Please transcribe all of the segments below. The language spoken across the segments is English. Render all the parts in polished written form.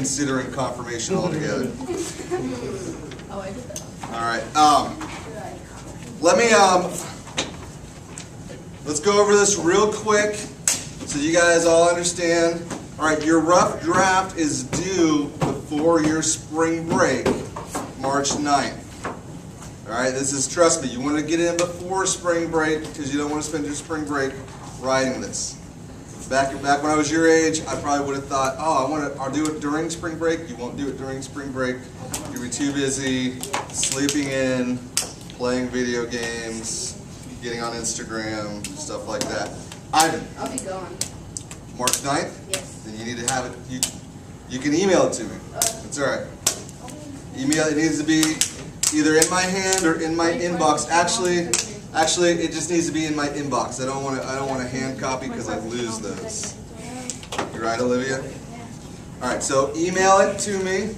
considering confirmation altogether. Oh, I did that. All right. Let me let's go over this real quick so you guys all understand. All right, your rough draft is due before your spring break, March 9th. All right, this is, trust me, you want to get in before spring break because you don't want to spend your spring break writing this. Back when I was your age, I probably would have thought, oh, I'll do it during spring break. You won't do it during spring break. You'll be too busy sleeping in, playing video games, getting on Instagram, stuff like that. Ivan. I'll be gone. March 9th? Yes. Then you need to have it, you can email it to me. It's all right. Email, it needs to be either in my hand or in my inbox. Actually, it just needs to be in my inbox. I don't want to hand copy because I lose those. You right, Olivia? All right, so email it to me.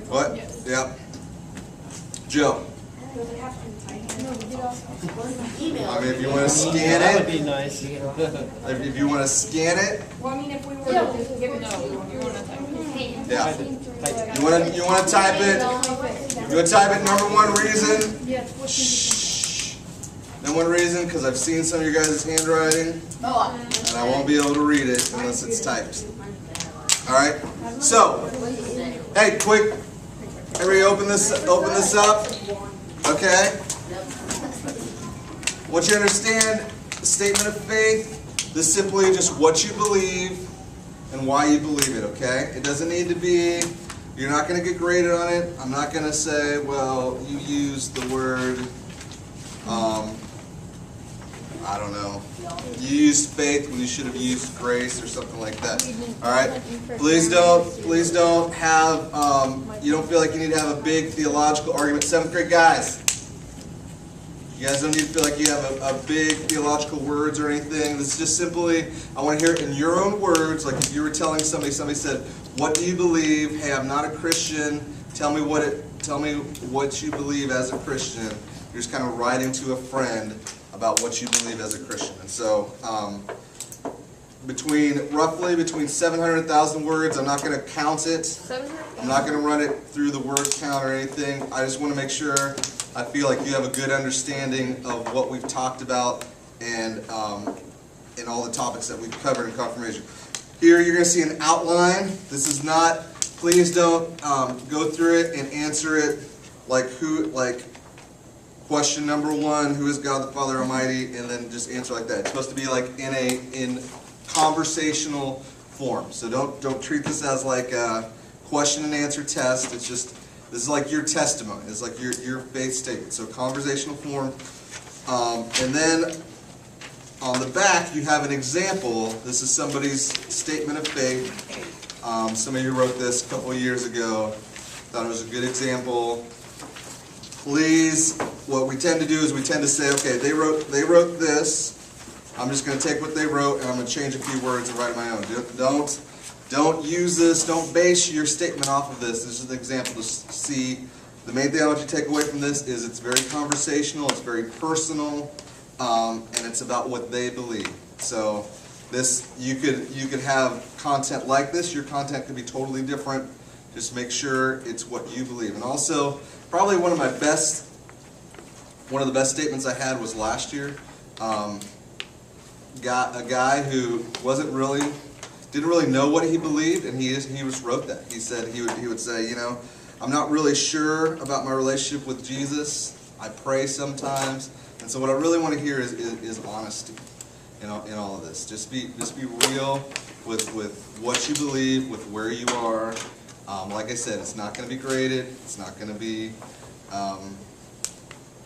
What? Yep. Joe. Email. I mean, if you want to scan That would it, be nice. if you want to scan it, Well, I mean, if we were to just give it to you, you want to type it. yeah. You want to type it. You want to type it. Number one reason. Shh. Number one reason, because I've seen some of your guys' handwriting, Oh. and I won't be able to read it unless it's typed. All right. So, hey, quick. Everybody, open this up. Okay. Once you understand the statement of faith, this is simply just what you believe and why you believe it, okay? It doesn't need to be, you're not going to get graded on it. I'm not going to say, well, you used the word, I don't know. You used faith when you should have used grace or something like that. All right? Please don't have, you don't feel like you need to have a big theological argument. 7th grade guys. You guys don't need to feel like you have a big theological words or anything. This is just simply, I want to hear it in your own words. Like if you were telling somebody said, what do you believe? Hey, I'm not a Christian. Tell me what you believe as a Christian. You're just kind of writing to a friend about what you believe as a Christian. And so, roughly between 700 and 1,000 words, I'm not going to count it. I'm not going to run it through the word count or anything. I just want to make sure I feel like you have a good understanding of what we've talked about and all the topics that we've covered in confirmation. Here you're going to see an outline. This is not, please don't go through it and answer it like question number 1, who is God the Father Almighty, and then just answer like that. It's supposed to be like in conversational form. So don't treat this as like a question and answer test. It's just, this is like your testimony. It's like your faith statement. So conversational form. And then on the back you have an example. This is somebody's statement of faith. Some of you wrote this a couple of years ago. Thought it was a good example. Please, what we tend to do is we tend to say, okay, they wrote this. I'm just going to take what they wrote and I'm going to change a few words and write my own. Don't use this. Don't base your statement off of this. This is an example to see. The main thing I want you to take away from this is it's very conversational, it's very personal, and it's about what they believe. So this, you could have content like this. Your content could be totally different. Just make sure it's what you believe. And also, probably one of the best statements I had was last year. Got a guy who didn't really know what he believed, and he just wrote that. He said he would say, you know, I'm not really sure about my relationship with Jesus. I pray sometimes, and so what I really want to hear is honesty in all of this. Just be real with what you believe, with where you are. Like I said, it's not going to be graded. It's not going to be.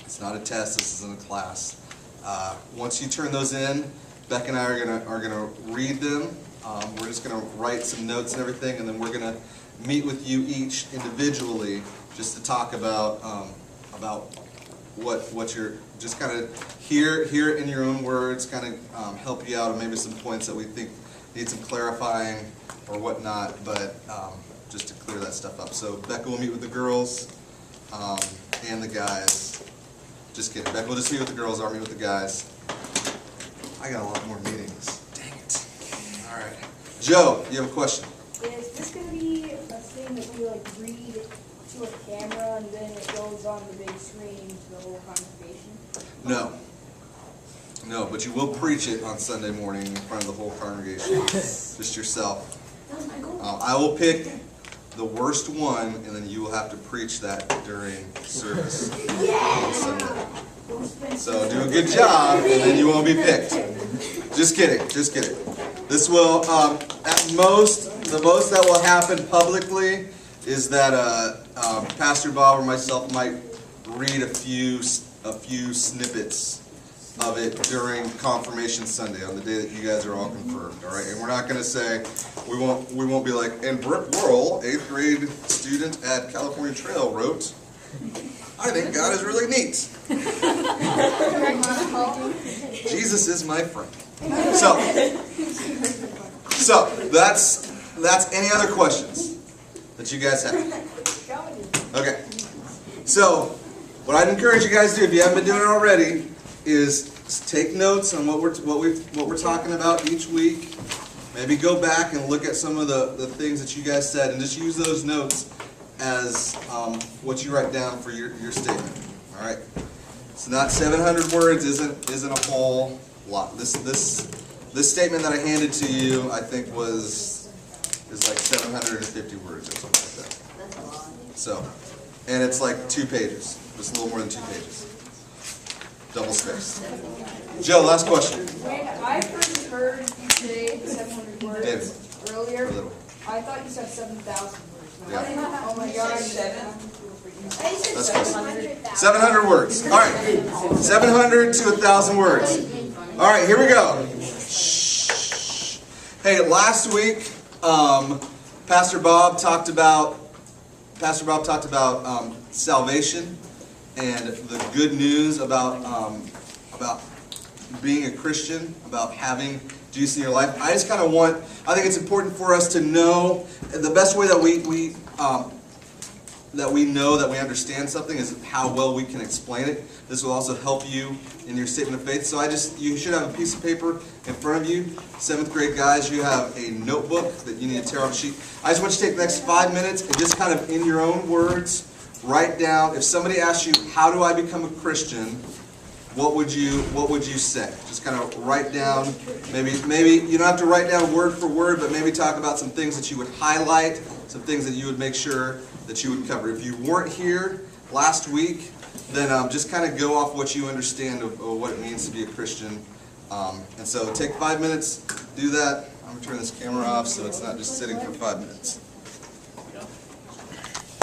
It's not a test. This isn't a class. Once you turn those in, Beck and I are gonna read them. We're just going to write some notes and everything, and then we're going to meet with you each individually just to talk about what you're just kind of hear it in your own words, kind of help you out on maybe some points that we think need some clarifying or whatnot, but just to clear that stuff up. So Becca will meet with the girls and the guys. Just kidding. Becca will just meet with the girls, I'll meet with the guys. I got a lot more meetings. Dang it. All right. Joe, you have a question? this gonna be a thing that we like read to a camera and then it goes on the big screen to the whole congregation? No. No, but you will preach it on Sunday morning in front of the whole congregation, just yourself. That was my goal. I will pick the worst one, and then you will have to preach that during service on Sunday. So do a good job, and then you won't be picked. Just kidding, just kidding. This will, at most, the most that will happen publicly is that Pastor Bob or myself might read a few snippets of it during Confirmation Sunday on the day that you guys are all confirmed. All right, and we're not going to say, we won't be like, and Brooke Worrell, 8th grade student at California Trail, wrote, "I think God is really neat. Jesus is my friend." So that's any other questions that you guys have? Okay. So what I'd encourage you guys to do, if you haven't been doing it already, is take notes on what we're talking about each week. Maybe go back and look at some of the things that you guys said, and just use those notes as what you write down for your statement. All right. So not 700 words isn't a whole lot. This statement that I handed to you, I think is like 750 words or something like that. That's a lot. So, and it's like 2 pages, just a little more than 2 pages. Double spaced. Joe, last question. When I first heard you say 700 words David. earlier, A little. I thought you said 7,000 words. Yeah. Oh my gosh. That's close. 700 words. All right. 700 to 1,000 words. All right, here we go. Shh. Hey, last week, Pastor Bob talked about salvation and the good news about being a Christian, about having Jesus in your life. I think it's important for us to know the best way that we know that we understand something is how well we can explain it. This will also help you in your statement of faith. So you should have a piece of paper in front of you. 7th grade guys, you have a notebook that you need to tear off a sheet. I just want you to take the next 5 minutes and just kind of in your own words, write down, if somebody asks you, how do I become a Christian, what would you say? Just kind of write down, maybe you don't have to write down word for word, but maybe talk about some things that you would highlight, some things that you would make sure that you would cover. If you weren't here last week, then just kind of go off what you understand of what it means to be a Christian. And so take 5 minutes, do that. I'm going to turn this camera off so it's not just sitting for 5 minutes.